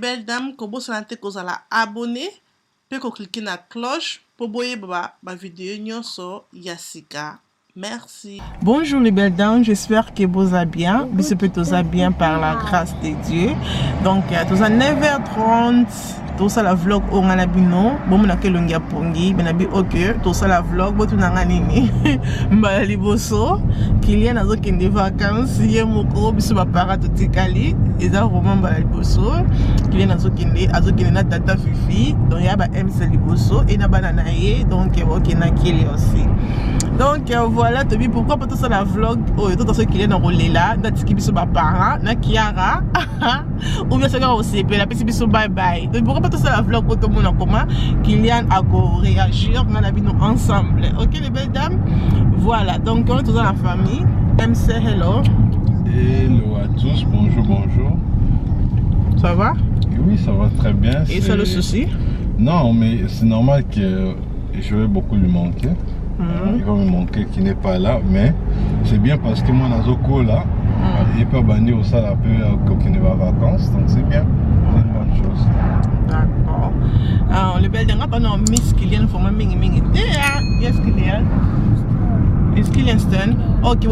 belles dames, kobo sanate kozala abonné, pe ko cliquer na cloche pour boyer ba vidéo nyonso yasika. Merci. Bonjour les belles dames, j'espère que vous allez bien. Vous allez bien par la grâce de Dieu. Donc, tous à 9h30, tout ça la vlog on a bino. Bon, on a que l'ongia pongi, ben abi ok. Tout ça la vlog, bon tu n'as nini. Mbali bosso, qu'il y a nazo qui des vacances, hier moko biso ba para tout tikali. Et ça vraiment mbali bosso, qu'il y a nazo qui na tata fifi. Donc il y a ba MC liboso et na banana ye. Donc ok na kili aussi. Donc voilà, Tobi, pourquoi pas tout ça la vlog, tout ce qui est dans le là, dans qui biso ba parents, na Kiara, ou bien ça va aussi, puis la petite biso bye bye. Donc pourquoi pas tout ça la vlog pour tout le monde en commun, Kylian a réagir dans la vie nous ensemble. Ok les belles dames, voilà. Donc on est tous dans la famille. MC hello. Hello à tous, bonjour. Ça va? Oui, ça va très bien. Et c'est le souci? Non, mais c'est normal que je vais beaucoup lui manquer. Il va me manquer qui n'est pas là, mais c'est bien parce que moi Nazoko là, il peut banni au salle un peu qu'il ne va en vacances, donc c'est bien, c'est une bonne chose. D'accord. Alors le bel dernier pendant Miss Kylian for mingi yes Kylian. Is Kylian Stern? Ok.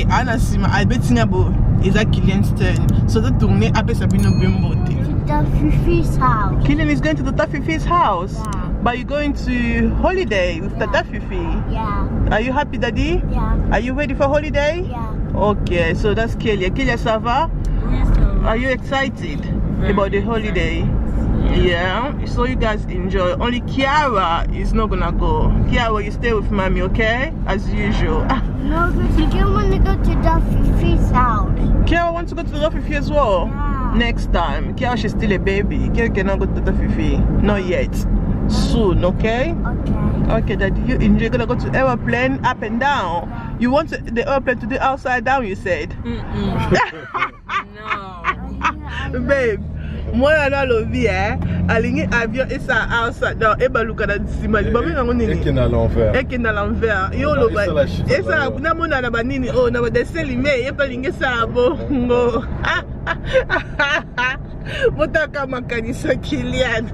Anna Sima, Albertinabo, is that Kylian Stern? So the tournée après Sabino Bimbote. Tata Fifi's house. Kylian is going to Tata Fifi's house. Yeah. But you're going to holiday with Tata Fifi? Yeah. Are you happy, Daddy? Yeah. Are you ready for holiday? Yeah. Okay, so that's Kelia. Kelia, ça va? Yes, Are you excited about the holiday? Yeah. So you guys enjoy. Only Kiara is not gonna go. Kiara, you stay with mommy, okay? As usual. No, because you don't want to go to Tata Fifi's house. Kiara wants to go to Tata Fifi as well? Yeah. Next time. Kiara, she's still a baby. Kiara cannot go to Tata Fifi. Not yet. Soon, okay? Okay. Okay, Daddy, you enjoy. You're gonna go to airplane up and down. Yeah. You want the airplane to do upside down, you said? No. Babe, moi là le vie aligné avion et ça outside down et baluka na disima ba binga ngonini Et qui est à l'envers. et qui est à l'envers yo lo ba et ça na mona na banini oh na ba deseli mais et pas lingi ça bongo motaka makanisa Kylian.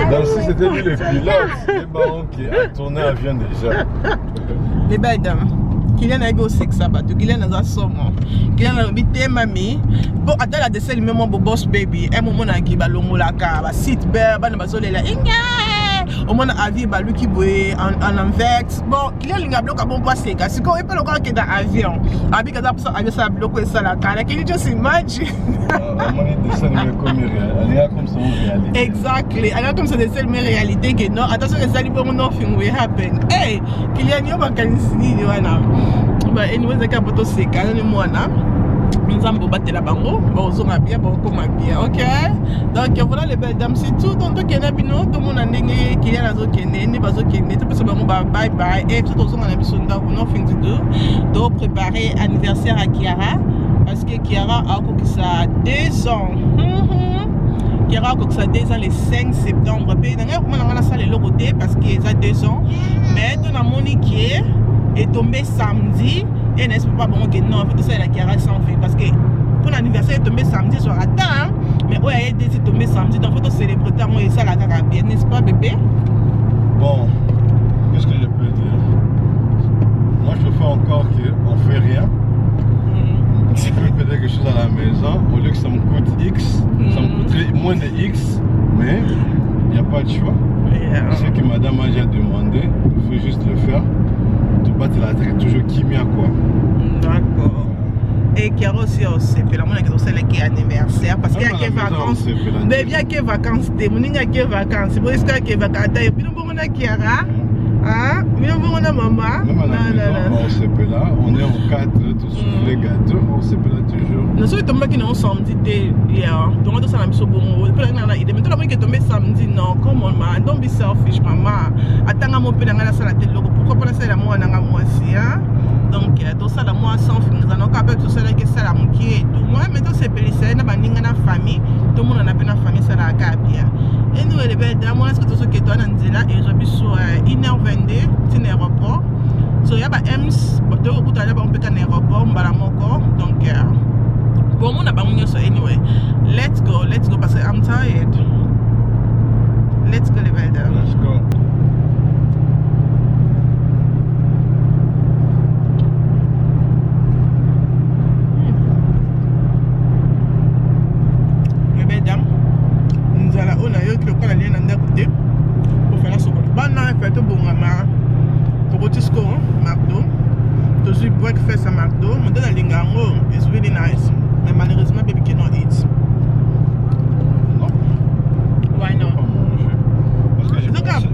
Donc si c'était lui le pilote, c'est bon qui a tourné l'avion déjà. Les belles dames, Kylian a eu au sexe abattu, Kylian a somme, Kylian a habité mamie. Bon, attends la descente même mon boss baby, un moment na qui balongo la ka, ba sit bear, ba na bazole la inga. Au moins avion ba lui qui boit en envex. Bon, Kylian a bloqué bon passer, car c'est quoi il peut le croire que dans avion. Abi ka ça avion ça bloqué ça la ka. Can you just imagine? Exactly. Alors comme c'est des seules réalités que non. Attention que ça libre nothing will happen. Hey, Kylian yo ba kanisini ni wana. Ba anyway zaka poto seka ni mwana. Nzambo batela bango, ba ozonga bien, ba okoma bien. OK? Donc voilà les belles dames, c'est tout. Donc kena bino tout monde ndenge Kylian azokende, ni bazokende, tout parce bango ba bye bye et tout ozonga na biso ndako nothing to do. Donc préparer anniversaire à Kiara parce que Kiara a ça 2 ans. Kiara a ça 2 ans le 5 septembre. Puis on a ça le côté parce qu'il a 2 ans. Mais tout na monique est tombé samedi et n'est-ce pas bon que non, en fait ça la Kiara sans fait parce que pour l'anniversaire est tombé samedi sur la table, mais ouais il est tombé samedi donc faut célébrer moi et ça la caca bien, n'est-ce pas bébé? Bon, qu'est-ce que je peux dire? Moi je préfère encore qu'on fait rien. Je peux faire quelque chose à la maison, au lieu que ça me coûte X, ça me coûterait moins de X, mais il n'y a pas de choix. Yeah. Ce que madame a déjà demandé, il faut juste le faire. Tu vas te la traiter toujours kimia quoi. D'accord. Et qui a aussi la monnaie qui est anniversaire parce qu'il y a des vacances. Mais il y a des vacances, des vacances. C'est pour ça qu'il y a des vacances. Et puis nous avons Kiara. Ah, nous avons maman. Même à la maison, on se peut là. On est en 4, tous sur les gâteaux, on se peut là toujours. Nous sommes tombés qui nous samedi hier. Donc on a mis sur bon. Mais tout le monde qui est tombé samedi, non. Come on, man. Don't be selfish, maman. Attends, mon père dans la salle de logo. Pourquoi pas la salle à moi, dans moi aussi, hein? Donc tout ça, moi sans fin. Nous allons capable tout ça là que ça la moquer. Moi maintenant c'est pelissé, na baninga na famille. Tout le monde a bien famille ça la bien. Et nous les belles dames, moi est-ce que tout ce que toi dans là et je suis sur 1h22 c'est l'aéroport. So il y a ba EMS, donc on peut aller à l'aéroport, mbala moko. Donc Bon, on a pas mon so anyway. Let's go parce que I'm tired. Let's go les belles dames. Let's go. Les belles dames, nous allons on a eu que quand aller dans côté pour faire la soupe. Banana fait tout bon maman. Pour petit score, McDo. Toujours breakfast à McDo. Mon dans la lingango is really nice. Mais malheureusement baby cannot eat. Non. Why not? Parce que j'ai commencé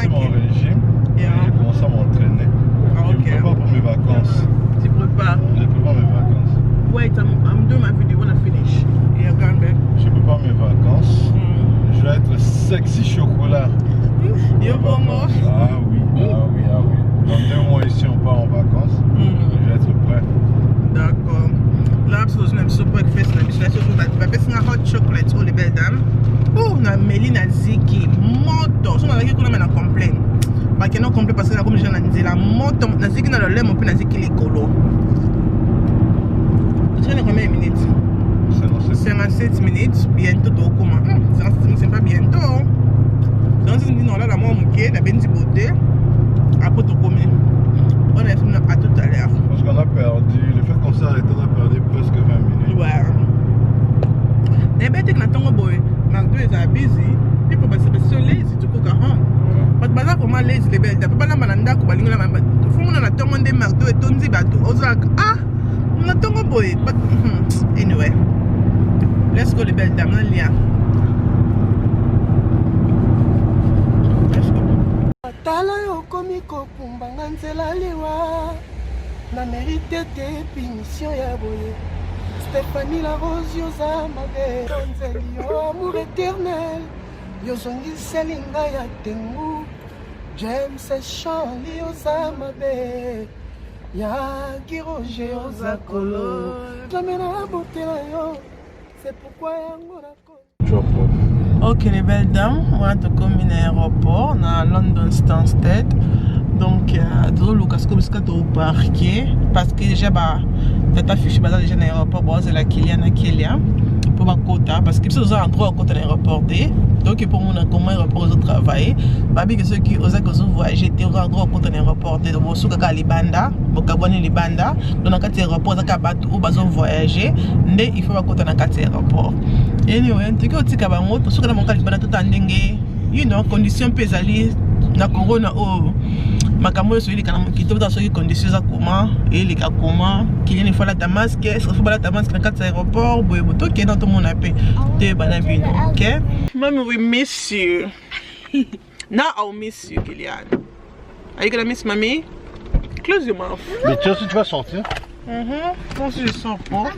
mon régime et j'ai commencé à m'entraîner. Ah, Je me prépare pour mes vacances. Tu prépares? Je prépare mes vacances. Wait, I'm doing my video when I finish. Yeah, go back. Je prépare mes vacances. Je vais être sexy chocolat. Yo, bon mot. Ah oui. Dans 2 mois ici, on part en vacances. Je vais être prêt. D'accord. Là, parce que je suis breakfast, je suis sur la hot chocolate, oh les belles dames. Oh, on a Mélina Ziki, moto. Si on a dit qu'on a maintenant complain. Bah, qu'on a complain parce que comme je l'ai dit, la moto, on a dit qu'on a le lait, on peut dire qu'il est colo. Tu sais combien de minutes? 57 minutes, bientôt au comment? C'est pas bientôt. Donc, si on dit non, là, la moi, on la benzi beauté, après tout comme. On a fini à tout à l'heure. Parce qu'on a perdu, le fait qu'on s'est arrêté, on a perdu presque 20 minutes. Ouais. Les bêtes que nous boy, McDo is busy. People are so lazy to cook at home. But baza comment lazy les belles. Papa na mananda ko balinga na mamba. Faut mon na tongo de McDo et tonzi bateau. Ozak ah, on a tongo boy. But anyway, let's go les belles dames na lia. Let's go. Tala yo komi ko pumbanga nzela liwa. Na mérite te punition ya boye. Stéphanie la rose yoza mabe. Donzeli yo amour éternel. Yozongi selinga ya tengu. James Charlie yoza mabe. Ya Giroje yoza kolo. Jamais na botela yo. C'est pourquoi yango na kolo. Ok les belles dames, on a tout comme un aéroport dans London Stansted. Donc, tout le casque comme ça au parquet parce que déjà bah t'as affiché bah déjà dans l'aéroport bon c'est la Kylian pour ma quota parce que c'est un endroit côté l'aéroport donc pour mon comment aéroport aux travailler bah bien que ceux qui osent voyager t'es un endroit côté l'aéroport donc bon sous kaka libanda bokabone libanda donc dans quatre aéroport ça ka bateau ou bazo voyager mais il faut pas côté dans quatre aéroport anyway tu que otika ba moto sous que mon libanda tout ndenge you know condition pesali na corona oh makambo so ili kana mokito ta so ki conditions za comment et les ka comment qu'il y a fois la Damasque est-ce faut pas la Damasque dans quatre aéroports boy boto qui dans tout mon appel te banabino OK mommy we miss you now I'll miss you Kylian are you gonna miss mommy close your mouth mais tiens si tu vas sortir moi aussi je sors pas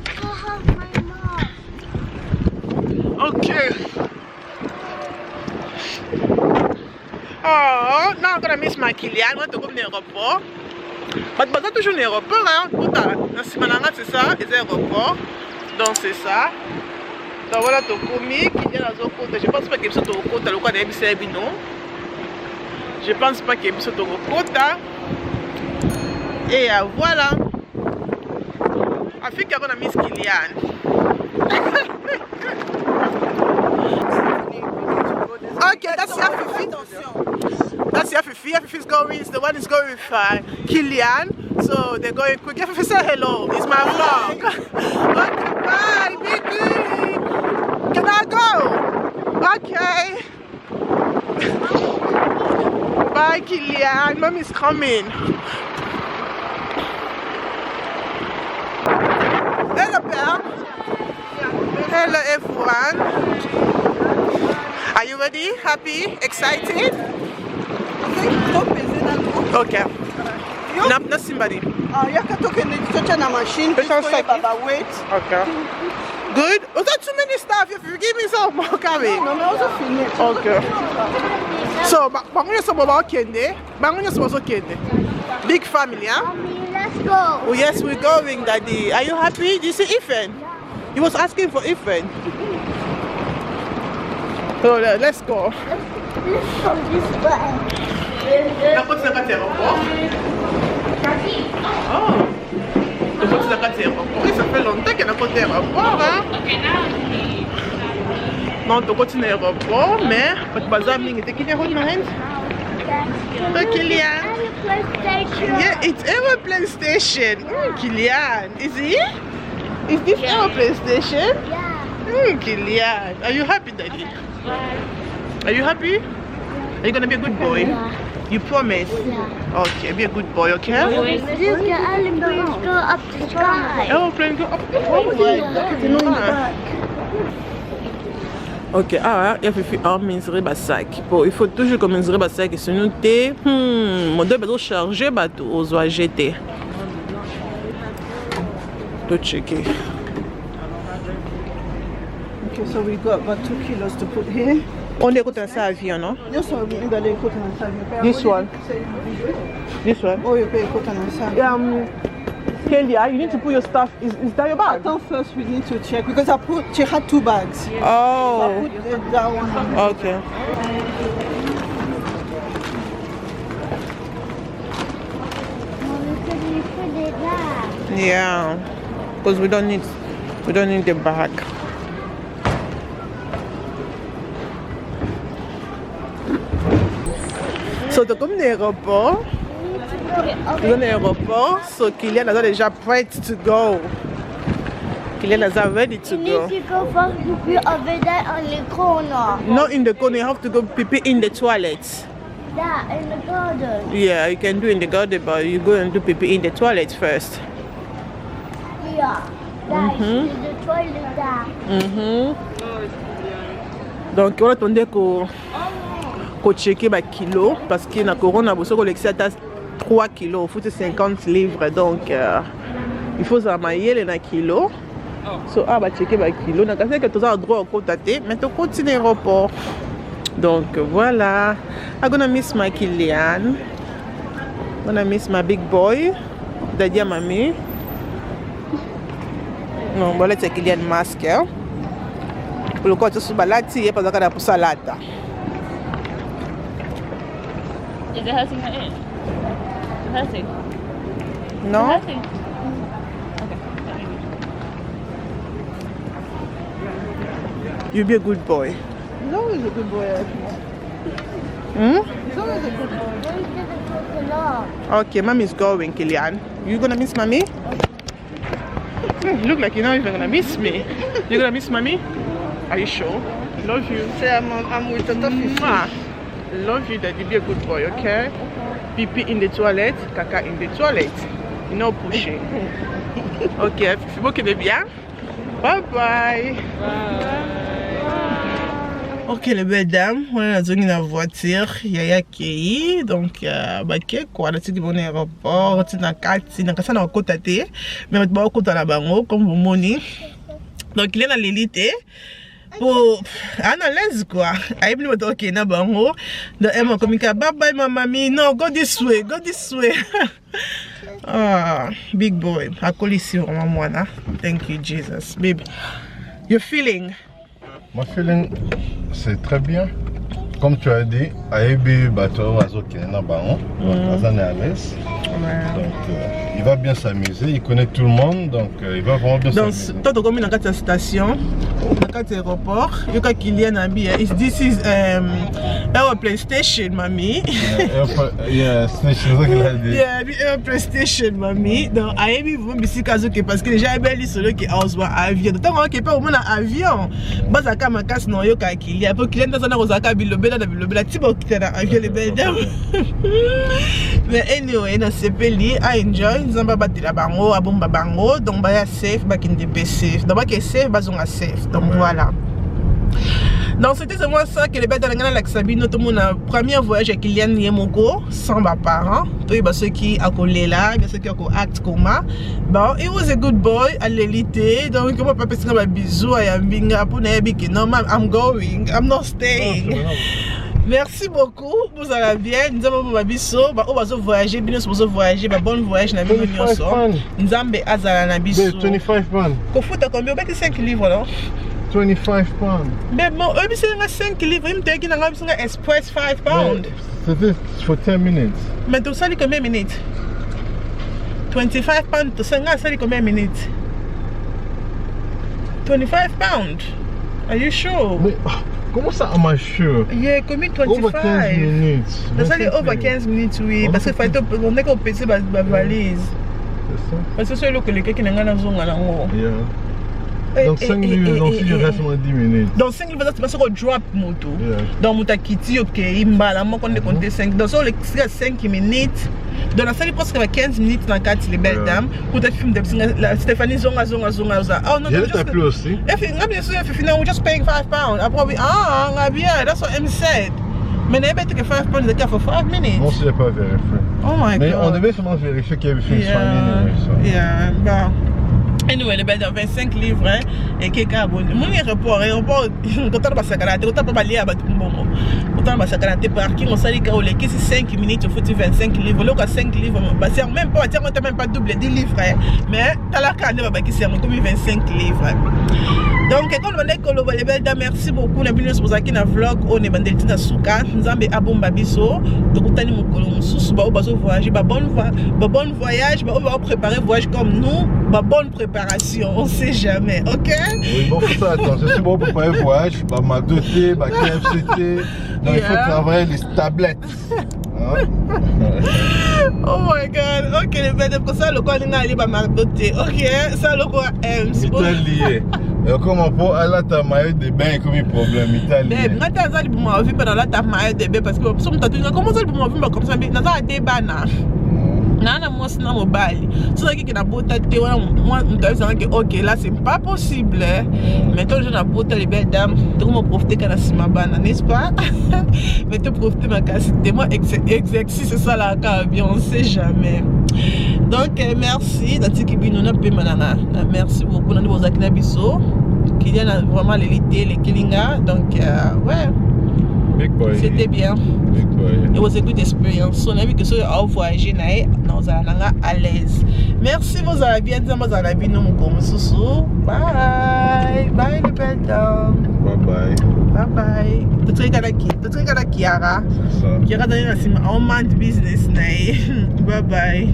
OK. Oh, now I'm gonna miss my Kylian. On va te comme l'aéroport. Mais pas toujours l'aéroport, hein. Dans ce moment-là, c'est ça, les aéroports. Donc c'est ça. Donc voilà, ton comique, Kylian a son côté. Je pense pas qu'il y ait ton côté, le quoi de MCB, non. Je pense pas qu'il y ait ton côté. Et voilà. I think I'm gonna miss Kylian. Okay, that's your Fifi. That's your Fifi. Fifi's going. The one is going with Kylian. So they're going quick. Fifi, say hello. It's my vlog. Okay, bye, Vicky. Can I go? Okay. Bye, Kylian. Mommy's coming. Hello, Pam. Hello, everyone. Are you ready? Happy? Excited? Okay. Not somebody. You can talk in the machine. Wait. Okay. Good? Was that too many stuff? If you give me some more, Kami. No, also finished. Okay. So, bangunyo sobo ba okende. Bangunyo sobo okende. Big family, huh? Mommy, let's go. Oh yes, we're going, Daddy. Are you happy? Did you see Ethan? He was asking for Ethan. So let's go. Let's go this way. La côte n'a pas été report. Oh. Tokoti na kati aéroport. Ça fait longtemps qu'il y a côté aéroport, hein? Non, Tokoti na aéroport, mais bazar mingi te kini hold my hand. Kilian. Yeah, it's aeroplane station. Kilian, is it? Is this aeroplane station? Yeah. Kilian, are you happy, Daddy? Are you happy? Are you gonna be a good boy? Yeah. You promise? Yeah. Okay, be a good boy, okay? Look at airplanes go up the sky. Aeroplane go up. Oh my God. Ok, il faut mesurer le sac. Il faut toujours mesurer le sac. Sinon, mon deux bateaux chargés, on doit jeter. To checker. Okay, so we got about 2 kilos to put here. On est côté ça avion, non? Yes, so we're going to put on the This one. This one. Oh, you pay put on the Kelia, you need to put your stuff. Is that your I bag? thought first we need to check because she had 2 bags. So I Oh, put that one. okay. Mommy, could you put it back? Yeah, because we don't need the bag. So to come to l'aéroport, we're in the aéroport. So Kilian is déjà prête to go. Kilian is ready to You go. need to go first to put over there on the corner. Not in the corner. You have to go pee in the toilet. That in the garden. Yeah, you can do in the garden, but you go and do pee in the toilet first. Yeah. That is the toilet there. Donc on attendait qu'on checker les kilos parce que na corona vous savez que c'est 3 kilos, il faut 50 livres, donc il faut s'amailler les kilos. So checker les kilos. Donc c'est que tu as droit au contact, mais tu continues l'aéroport. Donc voilà. I'm gonna miss my Kilian. I'm gonna miss my big boy. Daddy mami. Non, voilà c'est Kilian masque. Pour le coup, tu balati et pas d'accord pour salade. Is it hurting her ear? Is it hurting? Non? Hurting? You be a good boy. He's always a good boy. He's always a good boy. Where did the coconut? Okay, mommy's going, Kilian. You gonna miss mommy? Look like you're not even gonna miss me. You gonna miss mommy? Are you sure? Love you. Say I'm with Tata Fifi. Mwah. Love you, Daddy. Be a good boy, okay? Pee in the toilet, caca in the toilet. You know pushing. Okay, Fifi, bon, bien. Bye bye. Ok, les belles dames, on est dans une voiture, Yaya Kei, donc, quoi, là, tu dis, bon aéroport, tu n'as qu'à, tu n'as qu'à ça dans le côté, mais tu vas au côté là-bas, comme vous moni. Donc, il est dans l'élite, pour, à l'aise, quoi. Aïe, il est ok, na bango. Donc, elle m'a communiqué, bye bye, ma mamie, no, go this way, go this way. Ah, big boy, I call you vraiment moi, na. Thank you, Jesus. Baby, you're feeling? Ma feeling, c'est très bien. Comme tu as dit, Aïbi bateau Azo Kena Baron, Azan est à l'aise. Donc il va bien s'amuser, il connaît tout le monde, donc il va vraiment bien s'amuser. Donc, toi, tu as commis dans la station, dans l'aéroport, il y a Kilian Abi. This is airplane station, mamie. Yeah, station, c'est ça qu'il a dit. Yeah, airplane station, mamie. Donc, Aïbi, vous me dites que parce que déjà, il y a celui qui a un avion. Donc, on n'a pas au moins un avion. Bah, ça a casse non, il y a Kilian. Pour Kilian, dans un avion, la tibo qui était dans l'avion, les belles dames. Mais anyway, dans ce pays, I enjoy. Nous avons battu la bango, à bomba bango. Donc, bah, safe, bah, qui n'est safe. Donc, bah, qui est safe, bah, on a safe. Donc, voilà. Donc, c'était seulement ça que les belles dames avec Sabine, tout le monde a premier voyage avec Kilian Yemogo, sans mes parents. Tous les ceux qui ont collé là, ceux qui ont acte comme moi. Bon, he was a good boy à l'élite. Donc, je ne peux pas passer un bisou à Yambinga pour ne pas dire non, I'm going, I'm not staying. Merci beaucoup, vous allez bien. Nous avons un bisou. On va voyager, bien sûr, voyager. Bon voyage, nous avons un bisou. Nous avons un bisou. 25 pounds. Qu'au foot, combien? 5 livres, non? 25 pounds. Mais bon, eux, c'est 5 livres. Ils me disent qu'ils ont un express 5 pounds. C'était for 10 minutes. Mais tout ça, il y a combien de minutes? 25 pounds to sing. I combien de minutes? 25 pounds. Are you sure? Mais comment ça, am I sure? Yeah, combien 25? Over 15 minutes. Ça dit over 15 minutes, oui. Parce qu'il faut on est qu'on pèse ma valise. C'est ça. Parce que c'est là que les quelqu'un n'a pas besoin de Yeah. Donc 5 minutes, donc si je reste moins 10 minutes. Donc 5 minutes, c'est parce qu'on drop moto. Yeah. Donc moto quitte, ok, il m'a là, moi qu'on est compté 5. Donc sur les 5 minutes, dans la salle presque 15 minutes dans le cadre les belles dames, pour te filmer Stéphanie zonga. Oh non, elle t'a plu aussi. Bien sûr, we're just paying 5 pounds. I probably bien, that's what M said. Mais n'est pas que 5 pounds is for 5 minutes. Non, si j'ai pas vérifié. Oh my god. Mais on devait seulement vérifier qu'il y avait fait une famille. Yeah, bah. Anyway, les belles 25 livres et quelqu'un abonné. Mon aéroport, quand on va s'accarater, quand on va aller à Batumbomo, quand on va s'accarater parking, on s'allie quand on est 5 minutes, il faut 25 livres. Là, 5 livres, c'est même pas, tu n'as même pas double 10 livres, mais tu as la canne, qui c'est comme 25 livres. Donc, quand on va les belles dames, merci beaucoup. On a bien pour ça qui na vlog, on est bandé na souka, nous avons abomba biso, donc on tani mokolo sous ba voyage, bon voyage, on va préparer voyage comme nous, bonne préparation, on sait jamais, ok? Oui, bon, faut ça, attention, c'est bon pour préparer voyage, ma doté, ma KFCT, donc il faut travailler les tablettes. Oh my god, ok, les belles dames, ça le quoi on a allé ma doté, ok? Ça le quoi aime, c'est lié. Comment pour aller ta maillot de bain comme un problème italien. Mais moi t'as ça pour moi vivre pendant la ta maillot de bain parce que si on t'a dit comment ça pour moi vivre comme ça mais na ça débat na. Nana moi c'est na mobile. C'est ça qui na bota te moi on t'a dit que OK là c'est pas possible. Mais toi je na bota les belles dames, tu comment profiter quand c'est ma bana, n'est-ce pas? Mais tu profiter ma casse, moi exercice c'est ça là bien on sait jamais. Donc merci Natiki Binona pe manana. Merci beaucoup na vous akina biso. Qu'il y a vraiment l'élité, les Kilinga, donc ouais, c'était bien. Big boy. It was a good experience. On a vu que ce soit voyager, nous allons à l'aise. Merci, vous avez bien dit, vous avez vu nous comme sous. Bye, bye les belles dames. Bye bye. Bye bye. Tu te regardes Kiara. C'est ça. Kiara dans un man business, bye bye.